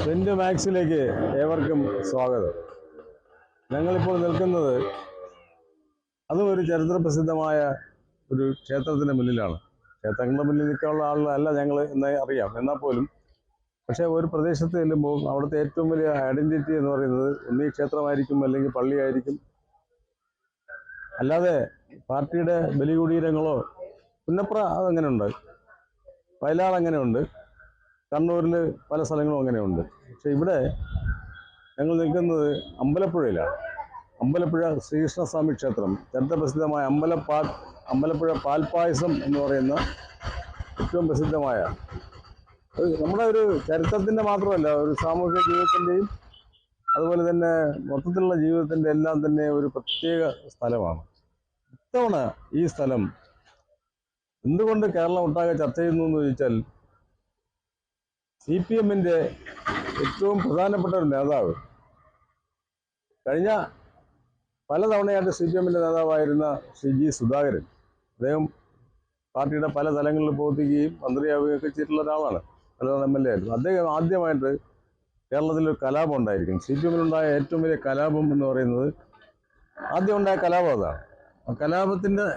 Saint മാക്സിലേക്ക് ഏവർക്കും സ്വാഗതം. ഞങ്ങളിപ്പോൾ നിൽക്കുന്നത് അതും ഒരു ചരിത്ര പ്രസിദ്ധമായ ഒരു ക്ഷേത്രത്തിന് മുന്നിലാണ്. ക്ഷേത്രങ്ങളുടെ മുന്നിൽ നിൽക്കാനുള്ള ആളുകളല്ല ഞങ്ങൾ എന്ന് അറിയാം. എന്നാൽ പോലും പക്ഷേ ഒരു പ്രദേശത്ത് ചെല്ലുമ്പോൾ അവിടുത്തെ ഏറ്റവും വലിയ ഐഡന്റിറ്റി എന്ന് പറയുന്നത് ഒന്നീ ക്ഷേത്രമായിരിക്കും, അല്ലെങ്കിൽ പള്ളിയായിരിക്കും. അല്ലാതെ പാർട്ടിയുടെ ബലികുടീരങ്ങളോ, പുന്നപ്ര അതങ്ങനെ ഉണ്ട്, വയലാർ അങ്ങനെ ഉണ്ട്, കണ്ണൂരിൽ പല സ്ഥലങ്ങളും അങ്ങനെയുണ്ട്. പക്ഷെ ഇവിടെ ഞങ്ങൾ നിൽക്കുന്നത് അമ്പലപ്പുഴയിലാണ്. അമ്പലപ്പുഴ ശ്രീകൃഷ്ണസ്വാമി ക്ഷേത്രം, ചരിത്രപ്രസിദ്ധമായ അമ്പലപ്പുഴ പാൽപ്പായസം എന്ന് പറയുന്ന ഏറ്റവും പ്രസിദ്ധമായ നമ്മുടെ ഒരു ചരിത്രത്തിൻ്റെ മാത്രമല്ല, ഒരു സാമൂഹിക ജീവിതത്തിൻ്റെയും അതുപോലെ തന്നെ മൊത്തത്തിലുള്ള ജീവിതത്തിൻ്റെ എല്ലാം തന്നെ ഒരു പ്രത്യേക സ്ഥലമാണ്. ഇത്തവണ ഈ സ്ഥലം എന്തുകൊണ്ട് കേരളം ഒട്ടാകെ ചർച്ച ചെയ്യുന്നു എന്ന് ചോദിച്ചാൽ, CPM-ന്റെ ഏറ്റവും പ്രധാനപ്പെട്ട ഒരു നേതാവ്, കഴിഞ്ഞ പലതവണയായിട്ട് CPM-ന്റെ നേതാവായിരുന്ന ശ്രീ G. സുധാകരൻ, അദ്ദേഹം പാർട്ടിയുടെ പല തലങ്ങളിൽ പ്രവർത്തിക്കുകയും മന്ത്രിയാവുകയും ഒക്കെ ചെയ്തിട്ടുള്ള ഒരാളാണ്, പലതവണ MLA ആയിരുന്നു. അദ്ദേഹം ആദ്യമായിട്ട് കേരളത്തിലൊരു കലാപം ഉണ്ടായിരിക്കും. CPM-നുണ്ടായ ഏറ്റവും വലിയ കലാപം എന്ന് പറയുന്നത്, ആദ്യം ഉണ്ടായ കലാപം അതാണ്. ആ കലാപത്തിൻ്റെ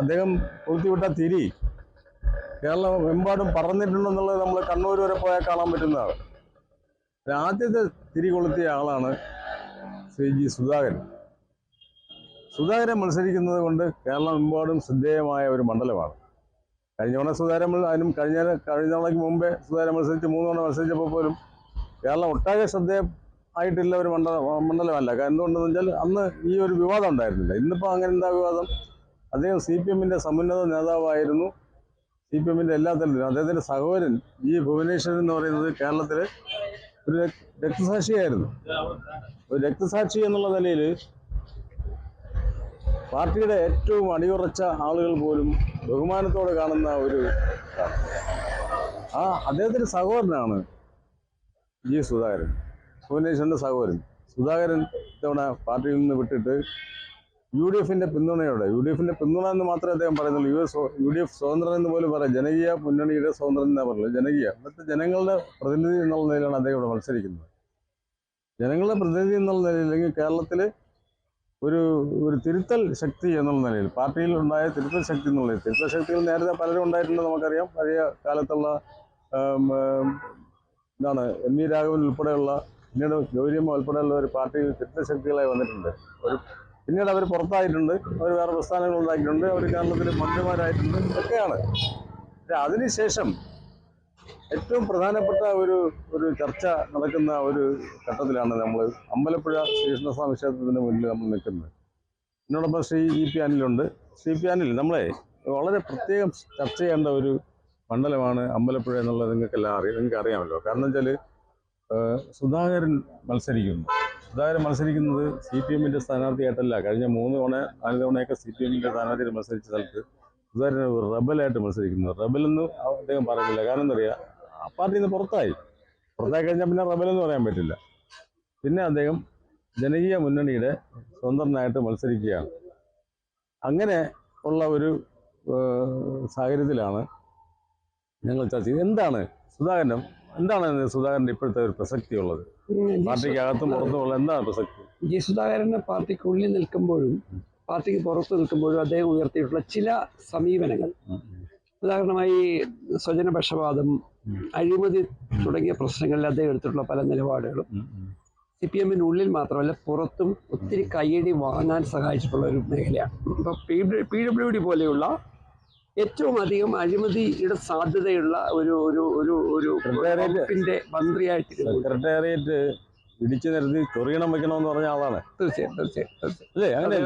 അദ്ദേഹം കൊളുത്തിവിട്ട തിരി കേരളം എമ്പാടും പറന്നിട്ടുണ്ടെന്നുള്ളത് നമ്മൾ കണ്ണൂർ വരെ പോയാൽ കാണാൻ പറ്റുന്നതാണ്. ആദ്യത്തെ തിരി കൊളുത്തിയ ആളാണ് ശ്രീ G. സുധാകരൻ. സുധാകരൻ മത്സരിക്കുന്നത് കൊണ്ട് കേരളം എമ്പാടും ശ്രദ്ധേയമായ ഒരു മണ്ഡലമാണ്. കഴിഞ്ഞ തവണ സുധാകരൻ, അതിനും കഴിഞ്ഞ തവണയ്ക്ക് മുമ്പേ സുധാകരൻ മത്സരിച്ച് 3 തവണ മത്സരിച്ചപ്പോൾ പോലും കേരളം ഒട്ടാകെ ശ്രദ്ധേയമായിട്ടില്ല ഒരു മണ്ഡലമല്ല. എന്തുകൊണ്ടെന്ന് വെച്ചാൽ അന്ന് ഈ ഒരു വിവാദം ഉണ്ടായിരുന്നില്ല. ഇന്നിപ്പോൾ അങ്ങനെ എന്താ വിവാദം? അദ്ദേഹം CPM-ന്റെ സമുന്നത നേതാവായിരുന്നു. CPM-ന്റെ എല്ലാ തലത്തിലും അദ്ദേഹത്തിൻ്റെ സഹോദരൻ G. ഭുവനേശ്വരൻ എന്ന് പറയുന്നത് കേരളത്തിലെ ഒരു രക്തസാക്ഷിയായിരുന്നു. ഒരു രക്തസാക്ഷി എന്നുള്ള നിലയിൽ പാർട്ടിയുടെ ഏറ്റവും അടിയുറച്ച ആളുകൾ പോലും ബഹുമാനത്തോടെ കാണുന്ന ഒരു അദ്ദേഹത്തിൻ്റെ സഹോദരനാണ് G. സുധാകരൻ, ഭുവനേശ്വരൻ്റെ സഹോദരൻ. സുധാകരൻ ഇത്തവണ പാർട്ടിയിൽ നിന്ന് വിട്ടിട്ട് UDF-ന്റെ പിന്തുണയോടെ, UDF-ന്റെ പിന്തുണ എന്ന് മാത്രമേ അദ്ദേഹം പറയുന്നുള്ളൂ. UDF സ്വതന്ത്രൻ എന്ന് പോലും പറയാം. ജനകീയ മുന്നണിയുടെ സ്വതന്ത്രൻ എന്നാ പറയുന്നത്. ജനകീയ എന്നിട്ട് ജനങ്ങളുടെ പ്രതിനിധി എന്നുള്ള നിലയിലാണ് അദ്ദേഹം ഇവിടെ മത്സരിക്കുന്നത്. ജനങ്ങളുടെ പ്രതിനിധി എന്നുള്ള നിലയിൽ, അല്ലെങ്കിൽ കേരളത്തിൽ ഒരു തിരുത്തൽ ശക്തി എന്നുള്ള നിലയിൽ, പാർട്ടിയിൽ ഉണ്ടായ തിരുത്തൽ ശക്തി എന്നുള്ള തിരുത്തൽ ശക്തികൾ നേരത്തെ പലരും ഉണ്ടായിട്ടുണ്ട്, നമുക്കറിയാം. പഴയ കാലത്തുള്ള MV രാഘവൻ ഉൾപ്പെടെയുള്ള, പിന്നീട് ഗൗരിയമ്മ ഉൾപ്പെടെയുള്ള ഒരു പാർട്ടിയിൽ തിരുത്തൽ ശക്തികളായി വന്നിട്ടുണ്ട്. പിന്നീട് അവർ പുറത്തായിട്ടുണ്ട്, അവർ വേറെ പ്രസ്ഥാനങ്ങൾ ഉണ്ടാക്കിയിട്ടുണ്ട്, അവർ കേരളത്തിൽ മന്ത്രിമാരായിട്ടുണ്ട്, ഇതൊക്കെയാണ്. അതിനുശേഷം ഏറ്റവും പ്രധാനപ്പെട്ട ഒരു ചർച്ച നടക്കുന്ന ഒരു ഘട്ടത്തിലാണ് നമ്മൾ അമ്പലപ്പുഴ ശ്രീകൃഷ്ണസ്വാമി ക്ഷേത്രത്തിന് മുന്നിൽ നമ്മൾ നിൽക്കുന്നത്. എന്നോടൊപ്പം ശ്രീ EP അനിലുണ്ട്. ശ്രീ EP അനിൽ, നമ്മളെ വളരെ പ്രത്യേകം ചർച്ച ചെയ്യേണ്ട ഒരു മണ്ഡലമാണ് അമ്പലപ്പുഴ എന്നുള്ളത് നിങ്ങൾക്ക് അറിയാമല്ലോ. കാരണം വെച്ചാൽ സുധാകരൻ മത്സരിക്കുന്നത് CPM-ന്റെ സ്ഥാനാർത്ഥിയായിട്ടല്ല. കഴിഞ്ഞ 3 തവണ 4 തവണയൊക്കെ CPM-ന്റെ സ്ഥാനാർത്ഥിയായിട്ട് മത്സരിച്ച സ്ഥലത്ത് സുധാകരൻ ഒരു റബലായിട്ട് മത്സരിക്കുന്നത്. റബലെന്ന് അദ്ദേഹം പറയുന്നില്ല. കാരണം എന്താ പറയുക, ആ പാർട്ടിയിൽ നിന്ന് പുറത്തായി കഴിഞ്ഞാൽ പിന്നെ റബലെന്ന് പറയാൻ പറ്റില്ല. പിന്നെ അദ്ദേഹം ജനകീയ മുന്നണിയുടെ സ്വതന്ത്രനായിട്ട് മത്സരിക്കുകയാണ്. അങ്ങനെ ഉള്ള ഒരു സാഹചര്യത്തിലാണ് ഞങ്ങൾ ചർച്ച ചെയ്തത്. എന്താണ് സുധാകരൻ്റെ ഇപ്പോഴത്തെ ഒരു പ്രസക്തി ഉള്ളത്? പാർട്ടിക്കകത്തും പുറത്തുമുള്ള എന്താണ് പ്രസക്തി? G. സുധാകരന് പാർട്ടിക്കുള്ളിൽ നിൽക്കുമ്പോഴും പാർട്ടിക്ക് പുറത്ത് നിൽക്കുമ്പോഴും അദ്ദേഹം ഉയർത്തിയിട്ടുള്ള ചില സമീപനങ്ങൾ, ഉദാഹരണമായി സ്വജനപക്ഷപാതം, അഴിമതി തുടങ്ങിയ പ്രശ്നങ്ങളിൽ അദ്ദേഹം എടുത്തിട്ടുള്ള പല നിലപാടുകളും CPM-നുള്ളിൽ മാത്രമല്ല പുറത്തും ഒത്തിരി കയ്യടി വാങ്ങാൻ സഹായിച്ചിട്ടുള്ള ഒരു മേഖലയാണ്. ഇപ്പോൾ PWD പോലെയുള്ള ഏറ്റവും അധികം അഴിമതിയുടെ സാധ്യതയുള്ള ഒരു മന്ത്രിയായിട്ട് സെക്രട്ടേറിയറ്റ് ഇടിച്ചു നിരത്തി ചൊറിയണം വെക്കണമെന്ന് പറഞ്ഞ ആളാണ്. തീർച്ചയായും അല്ലേ? അങ്ങനെ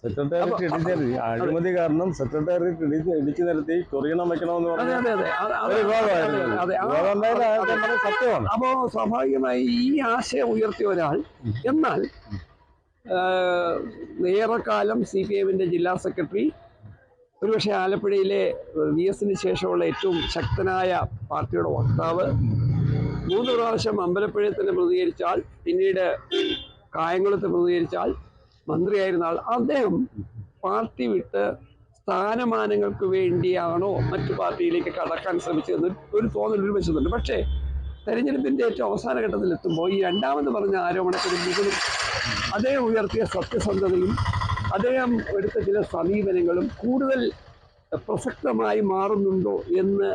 സെക്രട്ടേറിയറ്റ് അഴിമതി കാരണം സെക്രട്ടേറിയറ്റ് ഇടിച്ചു നിരത്തി ചൊറിയണം വെക്കണമെന്ന് പറഞ്ഞ സത്യമാണ്. അപ്പോ സ്വാഭാവികമായി ഈ ആശയം ഉയർത്തിയ ഒരാൾ, എന്നാൽ ഏറെക്കാലം CPM-ന്റെ ജില്ലാ സെക്രട്ടറി, ഒരുപക്ഷെ ആലപ്പുഴയിലെ VS-ന് ശേഷമുള്ള ഏറ്റവും ശക്തനായ പാർട്ടിയുടെ വക്താവ്, 3 പ്രാവശ്യം അമ്പലപ്പുഴയിൽ തന്നെ പ്രതികരിച്ചാൽ, പിന്നീട് കായംകുളത്ത് പ്രതികരിച്ചാൽ മന്ത്രിയായിരുന്ന ആൾ, അദ്ദേഹം പാർട്ടി വിട്ട് സ്ഥാനമാനങ്ങൾക്ക് വേണ്ടിയാണോ മറ്റു പാർട്ടിയിലേക്ക് കടക്കാൻ ശ്രമിച്ചതെന്ന് ഒരു തോന്നൽ ഒരു വശത്തുണ്ട്. പക്ഷേ തെരഞ്ഞെടുപ്പിന്റെ ഏറ്റവും അവസാന ഘട്ടത്തിൽ എത്തുമ്പോൾ ഈ രണ്ടാമത് പറഞ്ഞ ആരോപണത്തിന് മുകളിൽ അദ്ദേഹം ഉയർത്തിയ സത്യസന്ധതയും അദ്ദേഹം എടുത്ത ചില സമീപനങ്ങളും കൂടുതൽ പ്രസക്തമായി മാറുന്നുണ്ടോ എന്ന്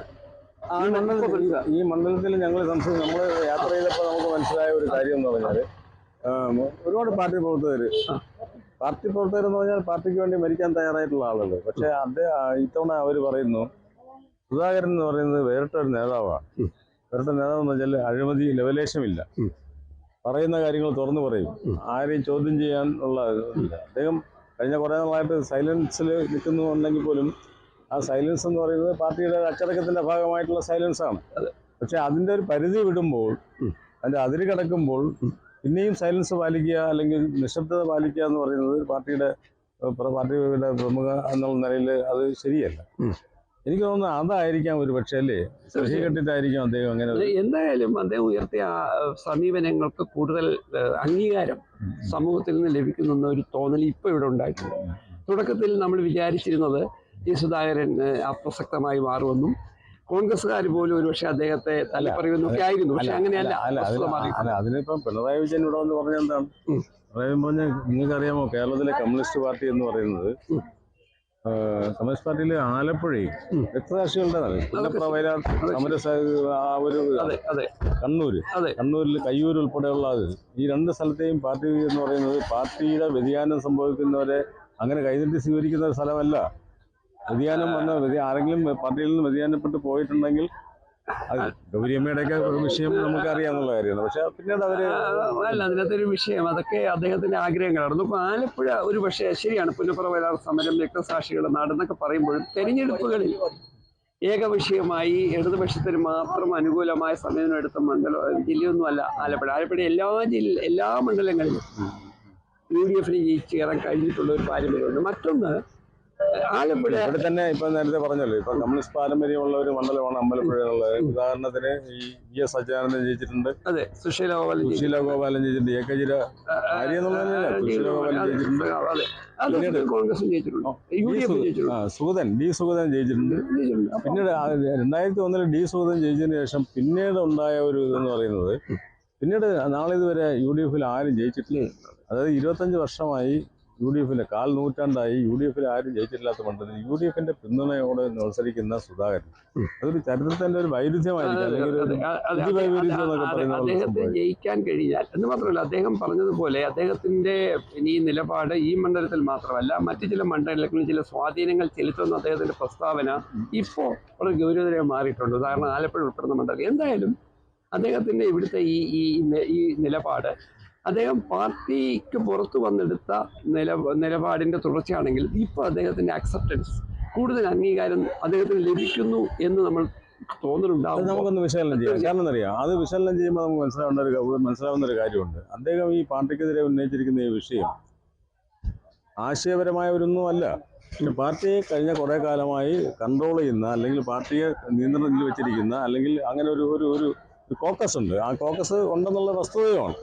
ഈ മണ്ഡലത്തിൽ നമ്മൾ യാത്ര ചെയ്തപ്പോൾ നമുക്ക് മനസ്സിലായ ഒരു കാര്യം എന്ന് പറഞ്ഞാൽ ഒരുപാട് പാർട്ടി പ്രവർത്തകർ എന്ന് പറഞ്ഞാൽ പാർട്ടിക്ക് വേണ്ടി മരിക്കാൻ തയ്യാറായിട്ടുള്ള ആളുകൾ. പക്ഷെ ഇത്തവണ അവർ പറയുന്നു സുധാകരൻ എന്ന് പറയുന്നത് വേറിട്ടൊരു നേതാവാണ്. വേറിട്ട നേതാവെന്ന് വെച്ചാൽ അഴിമതി ലെവലേശമില്ല, പറയുന്ന കാര്യങ്ങൾ തുറന്നു പറയും, ആരെയും ചോദ്യം ചെയ്യാനുള്ള ഇല്ല. അദ്ദേഹം കഴിഞ്ഞ കുറേ നാളായിട്ട് സൈലൻസിൽ നിൽക്കുന്നുണ്ടെങ്കിൽ പോലും ആ സൈലൻസ് എന്ന് പറയുന്നത് പാർട്ടിയുടെ അച്ചടക്കത്തിന്റെ ഭാഗമായിട്ടുള്ള സൈലൻസാണ്. പക്ഷെ അതിൻ്റെ ഒരു പരിധി വിടുമ്പോൾ, അതിൻ്റെ അതിര് കടക്കുമ്പോൾ പിന്നെയും സൈലൻസ് പാലിക്കുക അല്ലെങ്കിൽ നിശബ്ദത പാലിക്കുക എന്ന് പറയുന്നത് പാർട്ടിയുടെ പ്രമുഖ എന്നുള്ള നിലയിൽ അത് ശരിയല്ല. എനിക്ക് തോന്നുന്നു അതായിരിക്കാം ഒരു പക്ഷേ അല്ലേ, കൃഷി കെട്ടിട്ടായിരിക്കും അദ്ദേഹം അങ്ങനെ. എന്തായാലും അദ്ദേഹം ഉയർത്തിയ സമീപനങ്ങൾക്ക് കൂടുതൽ അംഗീകാരം സമൂഹത്തിൽ നിന്ന് ലഭിക്കുന്ന ഒരു തോന്നൽ ഇപ്പോൾ ഇവിടെ ഉണ്ടായിട്ടുണ്ട്. തുടക്കത്തിൽ നമ്മൾ വിചാരിച്ചിരുന്നത് ഈ സുധാകരൻ അപ്രസക്തമായി മാറുമെന്നും കോൺഗ്രസ്സുകാർ പോലും ഒരുപക്ഷെ അദ്ദേഹത്തെ തലപ്പറയുന്നൊക്കെ ആയിരുന്നു. പക്ഷെ അങ്ങനെയല്ല. അതിനിപ്പം പിണറായി വിജയൻ ഇവിടെ വന്ന് പറഞ്ഞ എന്താണ്? പിണറായി പറഞ്ഞ നിങ്ങൾക്കറിയാമോ, കേരളത്തിലെ കമ്മ്യൂണിസ്റ്റ് പാർട്ടി എന്ന് പറയുന്നത് കമ്മ്യൂണിസ്റ്റ് പാർട്ടിയിൽ ആലപ്പുഴയും രക്തസാക്ഷികളുടെ കണ്ണൂരിൽ കയ്യൂർ ഉൾപ്പെടെയുള്ള ഈ രണ്ട് സ്ഥലത്തെയും പാർട്ടി എന്ന് പറയുന്നത് പാർട്ടിയുടെ വ്യതിയാനം സംഭവിക്കുന്നവരെ അങ്ങനെ കൈനീട്ടി സ്വീകരിക്കുന്ന ഒരു സ്ഥലമല്ല. വ്യതിയാനം ആരെങ്കിലും പാർട്ടിയിൽ നിന്ന് വ്യതിയാനപ്പെട്ട് പോയിട്ടുണ്ടെങ്കിൽ അത് ഗൗരിയമ്മയുടെയൊക്കെ വിഷയം നമുക്ക് അറിയാവുന്ന കാര്യമാണ്. പക്ഷെ പിന്നീട് അതിനകത്തൊരു വിഷയം അതൊക്കെ അദ്ദേഹത്തിന്റെ ആഗ്രഹങ്ങളായിരുന്നു. ഇപ്പൊ ആലപ്പുഴ ഒരു പക്ഷേ ശരിയാണ്, പുന്നപ്ര വയലാർ സമരം, രക്തസാക്ഷികളുടെ നാടെന്നൊക്കെ പറയുമ്പോഴും തെരഞ്ഞെടുപ്പുകളിൽ ഏകവിഷയമായി ഇടതുപക്ഷത്തിന് മാത്രം അനുകൂലമായ സമയം എടുത്ത ജില്ലയൊന്നും അല്ല ആലപ്പുഴ. ആലപ്പുഴ എല്ലാ മണ്ഡലങ്ങളിലും UDF ജയിച്ചു കയറാൻ കഴിഞ്ഞിട്ടുള്ള ഒരു പാരമ്പര്യമുണ്ട്. മറ്റൊന്ന് ആലപ്പുഴ ഇവിടെ തന്നെ ഇപ്പൊ നേരത്തെ പറഞ്ഞല്ലോ, ഇപ്പൊ കമ്മ്യൂണിസ്റ്റ് പാരമ്പര്യമുള്ള ഒരു മണ്ഡലമാണ് അമ്പലപ്പുഴ എന്നുള്ളത്. ഉദാഹരണത്തിന് ഈ VS അച്യുതാനന്ദൻ ജയിച്ചിട്ടുണ്ട്, അതെ, സുശീല ഗോപാലൻ ജയിച്ചിട്ടുണ്ട്, സുശീല ഗോപാലൻ ജയിച്ചിട്ടുണ്ട്, സുഗതൻ ജയിച്ചിട്ടുണ്ട്. പിന്നീട് 2001 D സുഗതൻ ജയിച്ചതിന് ശേഷം പിന്നീട് ഉണ്ടായ ഒരു ഇതെന്ന് പറയുന്നത്, പിന്നീട് നാളിതുവരെ UDF ആരും ജയിച്ചിട്ടില്ല. അതായത് 25 വർഷമായി UDF കാൽ നൂറ്റാണ്ടായി UDF ആരും ജയിച്ചിട്ടില്ലാത്ത മണ്ഡലത്തിൽ UDF പിന്തുണയോട് മത്സരിക്കുന്ന സുധാകരൻ, അതൊരു ചരിത്രത്തിന്റെ ഒരു വൈരുദ്ധ്യമായിരിക്കും, അദ്ദേഹത്തെ ജയിക്കാൻ കഴിഞ്ഞാൽ എന്ന് മാത്രമല്ല, അദ്ദേഹം പറഞ്ഞതുപോലെ അദ്ദേഹത്തിന്റെ ഈ നിലപാട് ഈ മണ്ഡലത്തിൽ മാത്രമല്ല മറ്റു ചില മണ്ഡലങ്ങളിൽ ചില സ്വാധീനങ്ങൾ ചെലുത്തുന്ന അദ്ദേഹത്തിന്റെ പ്രസ്താവന ഇപ്പോൾ വളരെ ഗൗരവതരമായി മാറിയിട്ടുണ്ട്. ഉദാഹരണം ആലപ്പുഴ ഉൾപ്പെടുന്ന മണ്ഡലം. എന്തായാലും അദ്ദേഹത്തിന്റെ ഇവിടുത്തെ ഈ നിലപാട് അദ്ദേഹം പാർട്ടിക്ക് പുറത്തു വന്നെടുത്ത നിലപാടിന്റെ തുടർച്ചയാണെങ്കിൽ ഇപ്പോൾ അദ്ദേഹത്തിന്റെ അക്സെപ്റ്റൻസ്, കൂടുതൽ അംഗീകാരം അദ്ദേഹത്തിന് ലഭിക്കുന്നു എന്ന് നമ്മൾ തോന്നുന്നുണ്ടാവും. നമുക്കൊന്ന് വിശകലനം ചെയ്യാം. കാരണം എന്നറിയാം, അത് വിശകലനം ചെയ്യുമ്പോൾ നമുക്ക് മനസ്സിലാവുന്ന ഒരു കാര്യമുണ്ട്. അദ്ദേഹം ഈ പാർട്ടിക്കെതിരെ ഉന്നയിച്ചിരിക്കുന്ന ഈ വിഷയം ആശയപരമായവരൊന്നും അല്ല. പക്ഷെ പാർട്ടിയെ കഴിഞ്ഞ കുറേ കാലമായി കൺട്രോൾ ചെയ്യുന്ന അല്ലെങ്കിൽ പാർട്ടിയെ നിയന്ത്രണത്തിൽ വെച്ചിരിക്കുന്ന അല്ലെങ്കിൽ അങ്ങനെ ഒരു കോക്കസ് ഉണ്ട്. ആ കോക്കസ് ഉണ്ടെന്നുള്ള വസ്തുതയുമാണ്.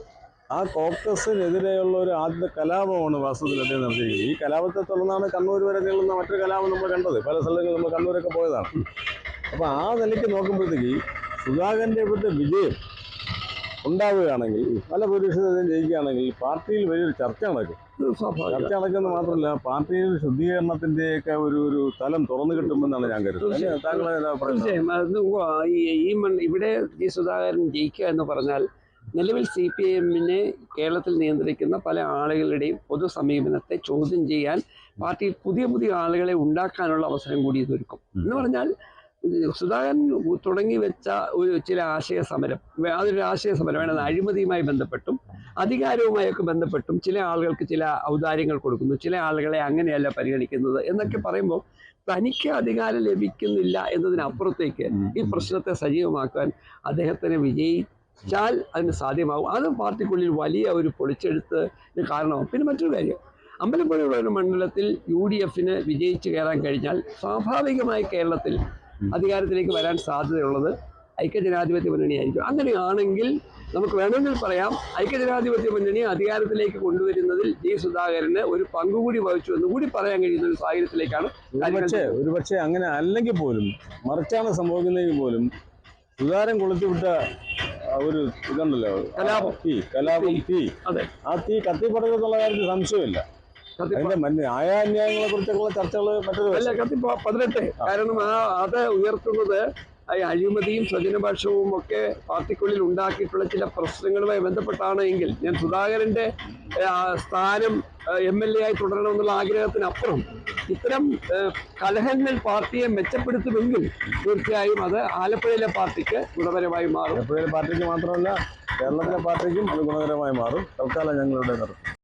ആ കോക്കസിനെതിരെയുള്ള ഒരു ആദ്യ കലാപമാണ് വാസ്തവത്തിൽ അദ്ദേഹം നടത്തിയിരിക്കുന്നത്. ഈ കലാപത്തെ തുടർന്നാണ് കണ്ണൂർ വരെ നീളുന്ന മറ്റൊരു കലാപം നമ്മൾ കണ്ടത്. പല സ്ഥലങ്ങളിൽ നമ്മൾ കണ്ണൂരൊക്കെ പോയതാണ്. അപ്പോൾ ആ നിലയ്ക്ക് നോക്കുമ്പോഴത്തേക്ക് സുധാകരൻ്റെ ഇവിടുത്തെ വിജയം ഉണ്ടാവുകയാണെങ്കിൽ, പല ഭൂരിപക്ഷത്തിലും ജയിക്കുകയാണെങ്കിൽ പാർട്ടിയിൽ വലിയൊരു ചർച്ച നടക്കും. ചർച്ച നടക്കുന്നത് മാത്രമല്ല, പാർട്ടിയിൽ ശുദ്ധീകരണത്തിൻ്റെയൊക്കെ ഒരു തലം തുറന്നു കിട്ടുമെന്നാണ് ഞാൻ കരുതുന്നത്. താങ്കളെ ഇവിടെ ഈ സുധാകരൻ ജയിക്കുക എന്ന് പറഞ്ഞാൽ നിലവിൽ CPIM-നെ കേരളത്തിൽ നിയന്ത്രിക്കുന്ന പല ആളുകളുടെയും പൊതു സമീപനത്തെ ചോദ്യം ചെയ്യാൻ പാർട്ടിയിൽ പുതിയ ആളുകളെ ഉണ്ടാക്കാനുള്ള അവസരം കൂടി ഇതൊരുക്കും. എന്ന് പറഞ്ഞാൽ സുധാകരൻ തുടങ്ങി വെച്ച ചില ആശയ സമരം, അതൊരു ആശയ സമരമാണ്. അഴിമതിയുമായി ബന്ധപ്പെട്ടും അധികാരവുമായൊക്കെ ബന്ധപ്പെട്ടും ചില ആളുകൾക്ക് ചില ഔദാര്യങ്ങൾ കൊടുക്കുന്നു, ചില ആളുകളെ അങ്ങനെയല്ല പരിഗണിക്കുന്നത് എന്നൊക്കെ പറയുമ്പോൾ തനിക്ക് അധികാരം ലഭിക്കുന്നില്ല എന്നതിനപ്പുറത്തേക്ക് ഈ പ്രശ്നത്തെ സജീവമാക്കാൻ അദ്ദേഹത്തിന് വിജയിച്ചാൽ അതിന് സാധ്യമാകും. അത് പാർട്ടിക്കുള്ളിൽ വലിയ ഒരു പൊളിച്ചെഴുത്തിന് കാരണമാകും. പിന്നെ മറ്റൊരു കാര്യം, അമ്പലപ്പുഴയുള്ള ഒരു മണ്ഡലത്തിൽ UDF-ന് വിജയിച്ച് കയറാൻ കഴിഞ്ഞാൽ സ്വാഭാവികമായി കേരളത്തിൽ അധികാരത്തിലേക്ക് വരാൻ സാധ്യതയുള്ളത് ഐക്യജനാധിപത്യ മുന്നണിയായിരിക്കും. അങ്ങനെയാണെങ്കിൽ നമുക്ക് വേണമെങ്കിൽ പറയാം, ഐക്യജനാധിപത്യ മുന്നണി അധികാരത്തിലേക്ക് കൊണ്ടുവരുന്നതിൽ D സുധാകരന് ഒരു പങ്കുകൂടി വഹിച്ചു എന്ന് കൂടി പറയാൻ കഴിയുന്ന ഒരു സാഹചര്യത്തിലേക്കാണ്. ഒരുപക്ഷെ അങ്ങനെ അല്ലെങ്കിൽ പോലും, മറിച്ചാണ് സംഭവിക്കുന്നതെങ്കിൽ പോലും സുധാകരൻ കൊളുത്തിവിട്ട ഒരു ഇതുണ്ടല്ലോ, കലാപം. തീ അതെ, ആ തീ കത്തിപ്പടരുന്നുള്ള കാര്യത്തിൽ സംശയമില്ല. അതിന്റെ ന്യായാന്യായങ്ങളെ കുറിച്ചൊക്കെയുള്ള ചർച്ചകൾ മറ്റൊരു അല്ല പതിനെട്ട്. കാരണം അത് ഉയർത്തുന്നത് ഈ അഴിമതിയും സ്വജനപക്ഷവും ഒക്കെ പാർട്ടിക്കുള്ളിൽ ഉണ്ടാക്കിയിട്ടുള്ള ചില പ്രശ്നങ്ങളുമായി ബന്ധപ്പെട്ടാണ് എങ്കിൽ ഞാൻ സുധാകരന്റെ സ്ഥാനം MLA ആയി തുടരണമെന്നുള്ള ആഗ്രഹത്തിനപ്പുറം ഇത്തരം കലഹങ്ങൾ പാർട്ടിയെ മെച്ചപ്പെടുത്തുമെങ്കിൽ തീർച്ചയായും അത് ആലപ്പുഴയിലെ പാർട്ടിക്ക് ഗുണപരമായി മാറും. ആലപ്പുഴയിലെ പാർട്ടിക്ക് മാത്രമല്ല കേരളത്തിലെ പാർട്ടിക്കും അത് ഗുണകരമായി മാറും. തൽക്കാലം ഞങ്ങളിവിടെ നിർത്തും.